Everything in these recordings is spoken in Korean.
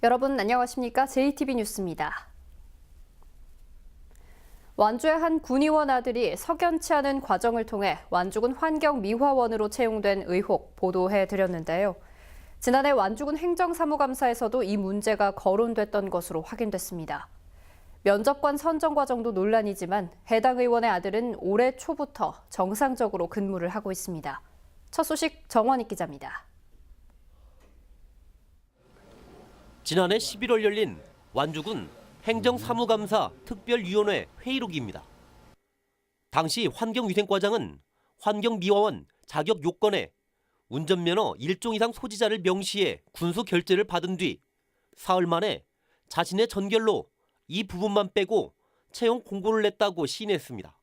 여러분 안녕하십니까? JTB 뉴스입니다. 완주의 한 군의원 아들이 석연치 않은 과정을 통해 완주군 환경미화원으로 채용된 의혹 보도해드렸는데요. 지난해 완주군 행정사무감사에서도 이 문제가 거론됐던 것으로 확인됐습니다. 면접관 선정 과정도 논란이지만 해당 의원의 아들은 올해 초부터 정상적으로 근무를 하고 있습니다. 첫 소식 정원익 기자입니다. 지난해 11월 열린 완주군 행정사무감사 특별위원회 회의록입니다. 당시 환경위생과장은 환경미화원 자격 요건에 운전면허 1종 이상 소지자를 명시해 군수 결재를 받은 뒤 사흘 만에 자신의 전결로 이 부분만 빼고 채용 공고를 냈다고 시인했습니다.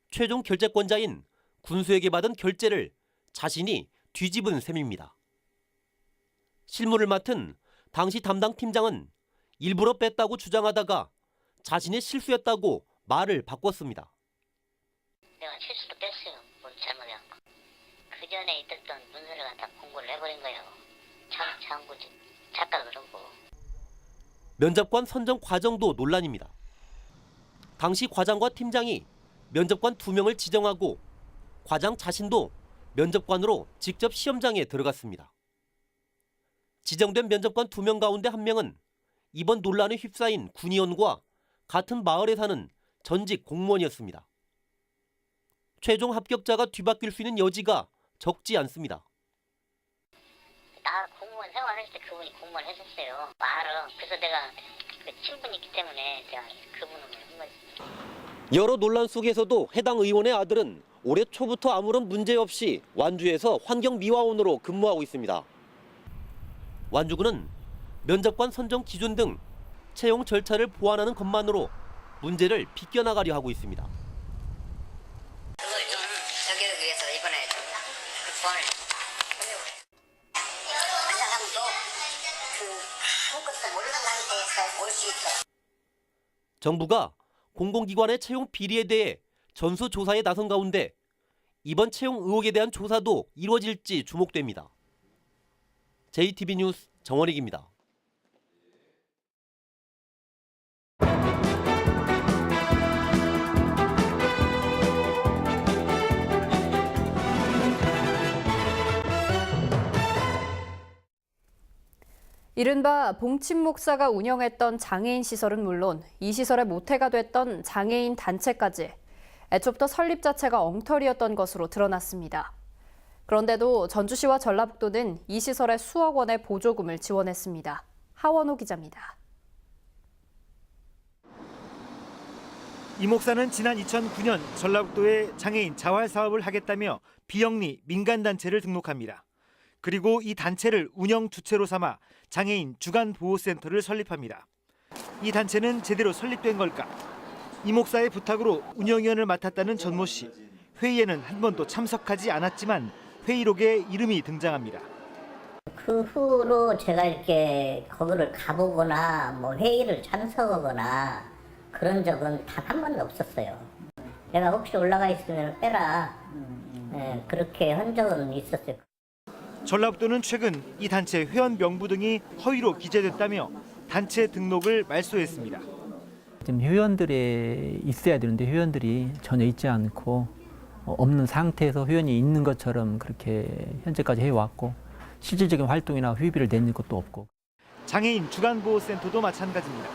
최종 결재권자인 군수에게 받은 결재를 자신이 뒤집은 셈입니다. 실무를 맡은 당시 담당 팀장은 일부러 뺐다고 주장하다가 자신이 실수했다고 말을 바꿨습니다. 내가 실수로 뺐어요. 뭘 잘못한 거. 그 전에 있었던 문서를 갖다 공고를 해버린 거예요. 참고 작가 그러고. 면접관 선정 과정도 논란입니다. 당시 과장과 팀장이 면접관 2명을 지정하고 과장 자신도 면접관으로 직접 시험장에 들어갔습니다. 지정된 면접관 2명 가운데 1명은 이번 논란에 휩싸인 군의원과 같은 마을에 사는 전직 공무원이었습니다. 최종 합격자가 뒤바뀔 수 있는 여지가 적지 않습니다. 나 공무원 생활했을 때 그분이 공무원 했었어요. 말은. 그래서 내가 그 친분이 있기 때문에 내가 그분을 한 거지. 여러 논란 속에서도 해당 의원의 아들은 올해 초부터 아무런 문제 없이 완주에서 환경미화원으로 근무하고 있습니다. 완주군은 면접관 선정 기준 등 채용 절차를 보완하는 것만으로 문제를 비껴나가려 하고 있습니다. 그걸 좀 해결하기 위해서 이번에 그 보완을 하려고 한 사람도 아무것도 모르는 상태에서 올 수 있어. 정부가 공공기관의 채용 비리에 대해 전수조사에 나선 가운데 이번 채용 의혹에 대한 조사도 이루어질지 주목됩니다. JTB 뉴스 정원익입니다. 이른바 봉침 목사가 운영했던 장애인 시설은 물론 이 시설의 모태가 됐던 장애인 단체까지 애초부터 설립 자체가 엉터리였던 것으로 드러났습니다. 그런데도 전주시와 전라북도는 이 시설에 수억 원의 보조금을 지원했습니다. 하원호 기자입니다. 이 목사는 지난 2009년 전라북도에 장애인 자활 사업을 하겠다며 비영리 민간단체를 등록합니다. 그리고 이 단체를 운영 주체로 삼아 장애인 주간보호센터를 설립합니다. 이 단체는 제대로 설립된 걸까? 이 목사의 부탁으로 운영위원을 맡았다는 전모 씨. 회의에는 한 번도 참석하지 않았지만 회의록에 이름이 등장합니다. 그 후로 제가 이렇게 거기를 가보거나 뭐 회의를 참석하거나 그런 적은 단 한 번도 없었어요. 내가 혹시 올라가 있으면 빼라. 그렇게 한 적은 있었어요. 전라북도는 최근 이 단체 회원 명부 등이 허위로 기재됐다며 단체 등록을 말소했습니다. 지금 회원들이 있어야 되는데 회원들이 전혀 있지 않고 없는 상태에서 회원이 있는 것처럼 그렇게 현재까지 해왔고 실질적인 활동이나 회비를 낸 것도 없고. 장애인 주간보호센터도 마찬가지입니다.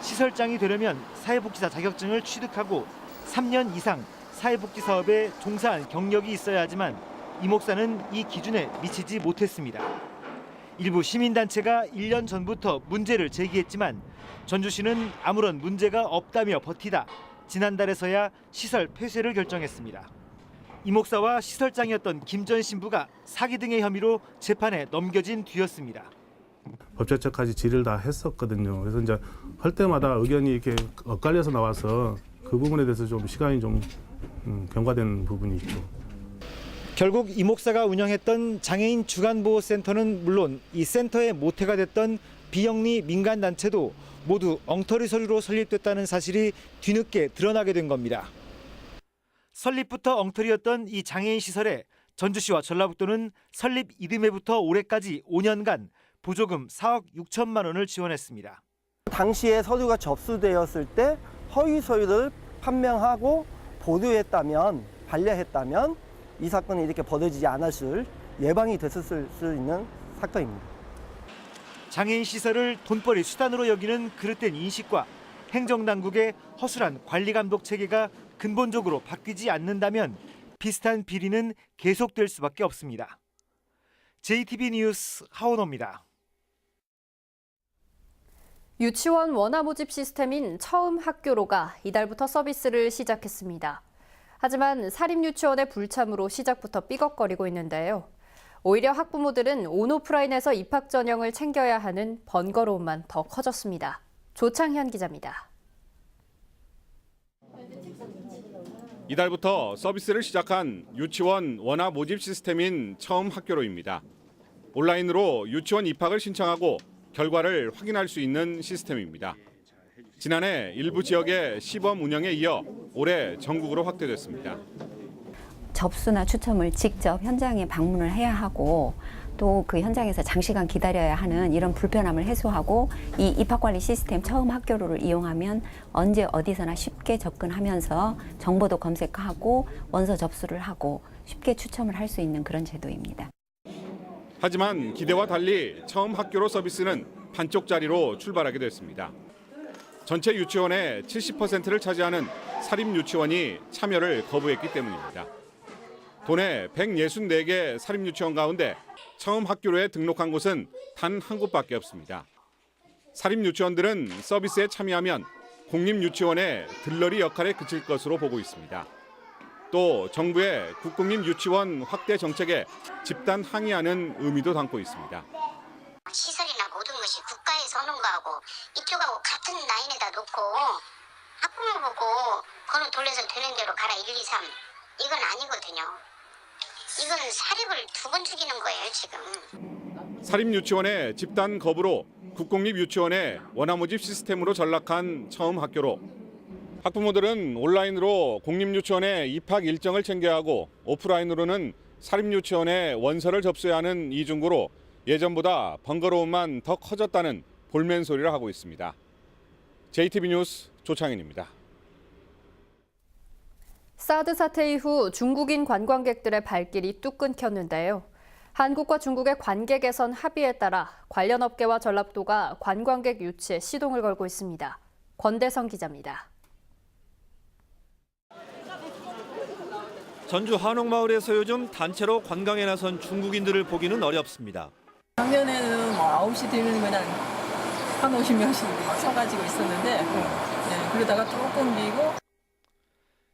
시설장이 되려면 사회복지사 자격증을 취득하고 3년 이상 사회복지 사업에 종사한 경력이 있어야 하지만 이 목사는 이 기준에 미치지 못했습니다. 일부 시민단체가 1년 전부터 문제를 제기했지만 전주시는 아무런 문제가 없다며 버티다 지난달에서야 시설 폐쇄를 결정했습니다. 이 목사와 시설장이었던 김 전 신부가 사기 등의 혐의로 재판에 넘겨진 뒤였습니다. 법제처까지 질의를 다 했었거든요. 그래서 이제 할 때마다 의견이 이렇게 엇갈려서 나와서 그 부분에 대해서 좀 시간이 좀 경과된 부분이 있죠. 결국 이 목사가 운영했던 장애인 주간보호센터는 물론 이 센터의 모태가 됐던 비영리 민간단체도 모두 엉터리 서류로 설립됐다는 사실이 뒤늦게 드러나게 된 겁니다. 설립부터 엉터리였던 이 장애인 시설에 전주시와 전라북도는 설립 이듬해부터 올해까지 5년간 보조금 4억 6천만 원을 지원했습니다. 당시에 서류가 접수되었을 때 허위 서류를 판명하고 보류했다면, 반려했다면 이 사건이 이렇게 벌어지지 않았을, 예방이 됐을 수 있는 사건입니다. 장애인 시설을 돈벌이 수단으로 여기는 그릇된 인식과 행정당국의 허술한 관리감독 체계가 근본적으로 바뀌지 않는다면 비슷한 비리는 계속될 수밖에 없습니다. JTB 뉴스 하원호입니다. 유치원 원화 모집 시스템인 처음 학교로가 이달부터 서비스를 시작했습니다. 하지만 사립유치원의 불참으로 시작부터 삐걱거리고 있는데요. 오히려 학부모들은 온오프라인에서 입학 전형을 챙겨야 하는 번거로움만 더 커졌습니다. 조창현 기자입니다. 이달부터 서비스를 시작한 유치원 원화 모집 시스템인 처음 학교로입니다. 온라인으로 유치원 입학을 신청하고 결과를 확인할 수 있는 시스템입니다. 지난해 일부 지역의 시범 운영에 이어 올해 전국으로 확대됐습니다. 접수나 추첨을 직접 현장에 방문을 해야 하고 또 그 현장에서 장시간 기다려야 하는 이런 불편함을 해소하고 이 입학관리 시스템 처음 학교로를 이용하면 언제 어디서나 쉽게 접근하면서 정보도 검색하고 원서 접수를 하고 쉽게 추첨을 할 수 있는 그런 제도입니다. 하지만 기대와 달리 처음 학교로 서비스는 반쪽짜리로 출발하게 됐습니다. 전체 유치원의 70%를 차지하는 사립유치원이 참여를 거부했기 때문입니다. 도내 164개 사립유치원 가운데 처음 학교로에 등록한 곳은 단 한 곳밖에 없습니다. 사립유치원들은 서비스에 참여하면 공립유치원의 들러리 역할에 그칠 것으로 보고 있습니다. 또 정부의 국공립 유치원 확대 정책에 집단 항의하는 의미도 담고 있습니다. 시설이나 모든 것이 국가에서 오는 거하고 이쪽하고 같은 라인에다 놓고 학부모 보고 번호 돌려서 되는 대로 가라 1, 2, 3 이건 아니거든요. 이거는 사립을 2번 죽이는 거예요 지금. 사립유치원의 집단 거부로 국공립 유치원의 원화 모집 시스템으로 전락한 처음 학교로 학부모들은 온라인으로 공립유치원의 입학 일정을 챙겨야 하고 오프라인으로는 사립유치원에 원서를 접수해야 하는 이중구로 예전보다 번거로움만 더 커졌다는 볼멘 소리를 하고 있습니다. JTB 뉴스 조창현입니다. 사드 사태 이후 중국인 관광객들의 발길이 뚝 끊겼는데요. 한국과 중국의 관계 개선 합의에 따라 관련 업계와 전랍도가 관광객 유치에 시동을 걸고 있습니다. 권대성 기자입니다. 전주 한옥마을에서 요즘 단체로 관광에 나선 중국인들을 보기는 어렵습니다. 작년에는 9시 되면 그냥 한 50명씩 서가지고 있었는데 그러다가 조금 비고.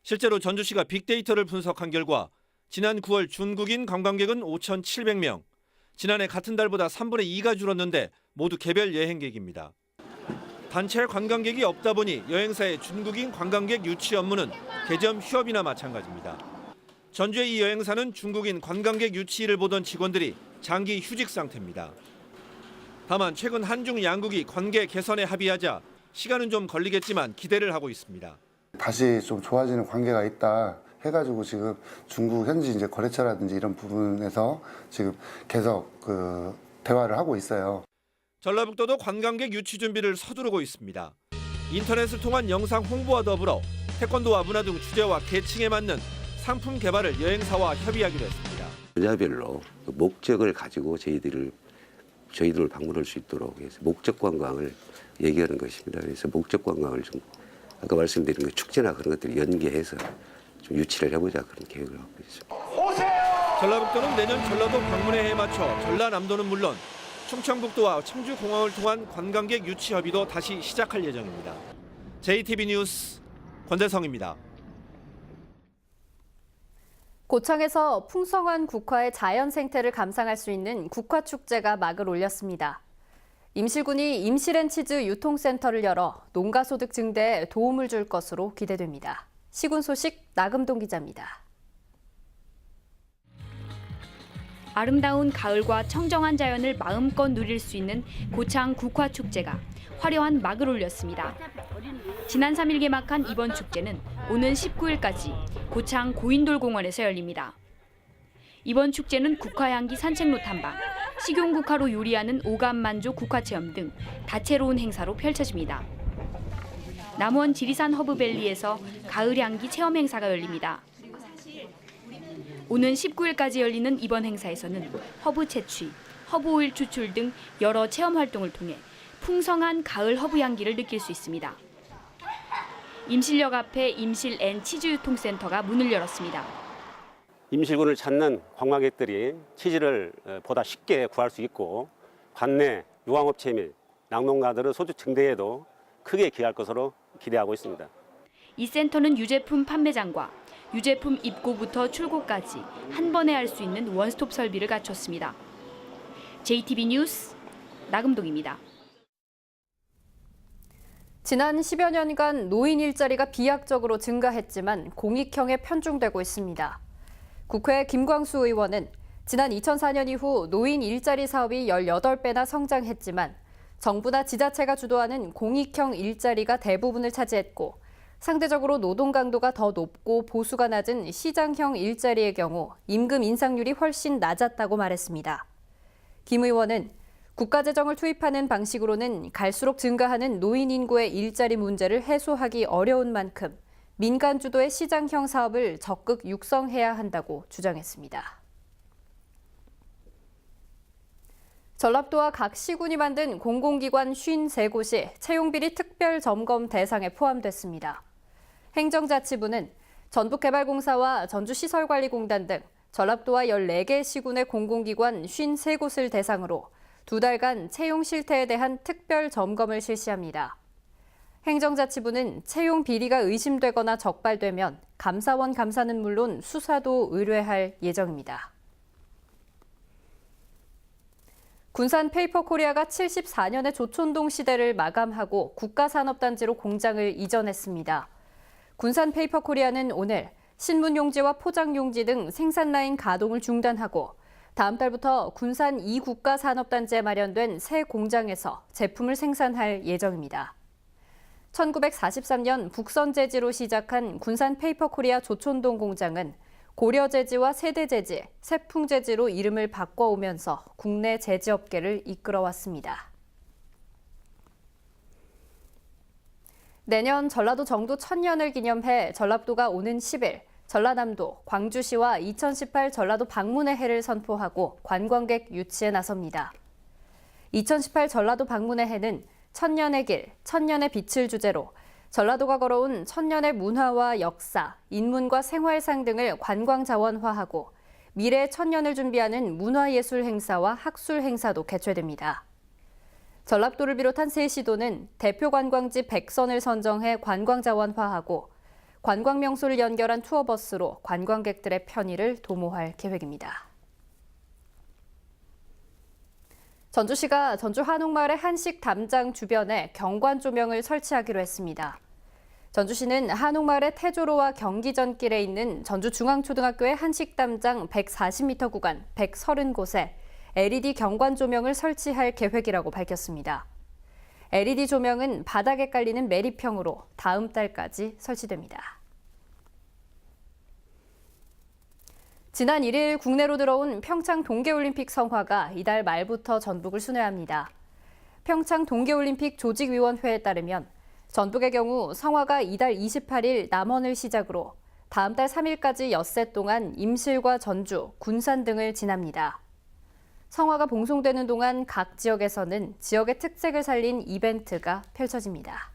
실제로 전주시가 빅데이터를 분석한 결과 지난 9월 중국인 관광객은 5,700명. 지난해 같은 달보다 3분의 2가 줄었는데 모두 개별 여행객입니다. 단체 관광객이 없다 보니 여행사의 중국인 관광객 유치 업무는 개점 휴업이나 마찬가지입니다. 전주의 이 여행사는 중국인 관광객 유치를 보던 직원들이 장기 휴직 상태입니다. 다만 최근 한중 양국이 관계 개선에 합의하자 시간은 좀 걸리겠지만 기대를 하고 있습니다. 다시 좀 좋아지는 관계가 있다 해가지고 지금 중국 현지 이제 거래처라든지 이런 부분에서 지금 계속 대화를 하고 있어요. 전라북도도 관광객 유치 준비를 서두르고 있습니다. 인터넷을 통한 영상 홍보와 더불어 태권도와 문화 등 주제와 계층에 맞는 상품 개발을 여행사와 협의하기로 했습니다. 분야별로 목적을 가지고 저희들을 방문할 수 있도록 해서 목적 관광을 얘기하는 것입니다. 그래서 목적 관광을 좀 아까 말씀드린 그 축제나 그런 것들을 연계해서 좀 유치를 해보자 그런 계획을 하고 있습니다. 전라북도는 내년 전라도 방문회에 맞춰 전라남도는 물론 충청북도와 청주공항을 통한 관광객 유치 협의도 다시 시작할 예정입니다. JTB 뉴스 권대성입니다. 고창에서 풍성한 국화의 자연 생태를 감상할 수 있는 국화축제가 막을 올렸습니다. 임실군이 임실앤치즈 유통센터를 열어 농가소득 증대에 도움을 줄 것으로 기대됩니다. 시군 소식 나금동 기자입니다. 아름다운 가을과 청정한 자연을 마음껏 누릴 수 있는 고창 국화축제가 화려한 막을 올렸습니다. 지난 3일 개막한 이번 축제는 오는 19일까지 고창 고인돌공원에서 열립니다. 이번 축제는 국화향기 산책로 탐방, 식용국화로 요리하는 오감만조 국화체험 등 다채로운 행사로 펼쳐집니다. 남원 지리산 허브밸리에서 가을 향기 체험 행사가 열립니다. 오는 19일까지 열리는 이번 행사에서는 허브 채취, 허브 오일 추출 등 여러 체험 활동을 통해 풍성한 가을 허브 향기를 느낄 수 있습니다. 임실역 앞에 임실 앤 치즈 유통센터가 문을 열었습니다. 임실군을 찾는 관광객들이 치즈를 보다 쉽게 구할 수 있고 관내 유황업체 및 낙농가들의 소득 증대에도 크게 기여할 것으로 기대하고 있습니다. 이 센터는 유제품 판매장과 유제품 입고부터 출고까지 한 번에 할 수 있는 원스톱 설비를 갖췄습니다. JTB 뉴스 나금동입니다. 지난 10여 년간 노인 일자리가 비약적으로 증가했지만 공익형에 편중되고 있습니다. 국회 김광수 의원은 지난 2004년 이후 노인 일자리 사업이 18배나 성장했지만 정부나 지자체가 주도하는 공익형 일자리가 대부분을 차지했고 상대적으로 노동 강도가 더 높고 보수가 낮은 시장형 일자리의 경우 임금 인상률이 훨씬 낮았다고 말했습니다. 김 의원은 국가재정을 투입하는 방식으로는 갈수록 증가하는 노인 인구의 일자리 문제를 해소하기 어려운 만큼 민간 주도의 시장형 사업을 적극 육성해야 한다고 주장했습니다. 전라도와 각 시군이 만든 공공기관 53곳이 채용비리 특별 점검 대상에 포함됐습니다. 행정자치부는 전북개발공사와 전주시설관리공단 등 전라도와 14개 시군의 공공기관 53곳을 대상으로 2달간 채용 실태에 대한 특별 점검을 실시합니다. 행정자치부는 채용 비리가 의심되거나 적발되면 감사원 감사는 물론 수사도 의뢰할 예정입니다. 군산 페이퍼코리아가 74년의 조촌동 시대를 마감하고 국가산업단지로 공장을 이전했습니다. 군산 페이퍼코리아는 오늘 신문용지와 포장용지 등 생산라인 가동을 중단하고 다음 달부터 군산 2국가산업단지에 마련된 새 공장에서 제품을 생산할 예정입니다. 1943년 북선제지로 시작한 군산 페이퍼코리아 조촌동 공장은 고려제지와 세대제지, 세풍제지로 이름을 바꿔오면서 국내 제지업계를 이끌어왔습니다. 내년 전라도 정도 1000년을 기념해 전라도가 오는 10일 전라남도, 광주시와 2018 전라도 방문의 해를 선포하고 관광객 유치에 나섭니다. 2018 전라도 방문의 해는 천년의 길, 천년의 빛을 주제로 전라도가 걸어온 천년의 문화와 역사, 인문과 생활상 등을 관광자원화하고 미래의 천년을 준비하는 문화예술 행사와 학술 행사도 개최됩니다. 전라도를 비롯한 세 시도는 대표 관광지 100선을 선정해 관광자원화하고 관광명소를 연결한 투어버스로 관광객들의 편의를 도모할 계획입니다. 전주시가 전주 한옥마을의 한식 담장 주변에 경관 조명을 설치하기로 했습니다. 전주시는 한옥마을의 태조로와 경기전길에 있는 전주중앙초등학교의 한식 담장 140m 구간 130곳에 LED 경관 조명을 설치할 계획이라고 밝혔습니다. LED 조명은 바닥에 깔리는 매립형으로 다음 달까지 설치됩니다. 지난 1일 국내로 들어온 평창 동계올림픽 성화가 이달 말부터 전북을 순회합니다. 평창 동계올림픽 조직위원회에 따르면 전북의 경우 성화가 이달 28일 남원을 시작으로 다음 달 3일까지 엿새 동안 임실과 전주, 군산 등을 지납니다. 성화가 봉송되는 동안 각 지역에서는 지역의 특색을 살린 이벤트가 펼쳐집니다.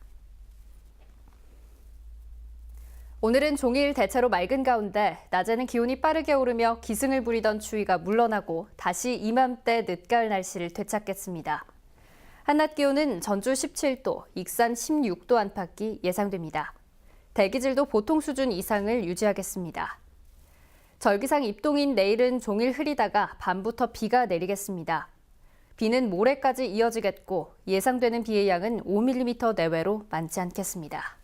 오늘은 종일 대체로 맑은 가운데 낮에는 기온이 빠르게 오르며 기승을 부리던 추위가 물러나고 다시 이맘때 늦가을 날씨를 되찾겠습니다. 한낮 기온은 전주 17도, 익산 16도 안팎이 예상됩니다. 대기질도 보통 수준 이상을 유지하겠습니다. 절기상 입동인 내일은 종일 흐리다가 밤부터 비가 내리겠습니다. 비는 모레까지 이어지겠고 예상되는 비의 양은 5mm 내외로 많지 않겠습니다.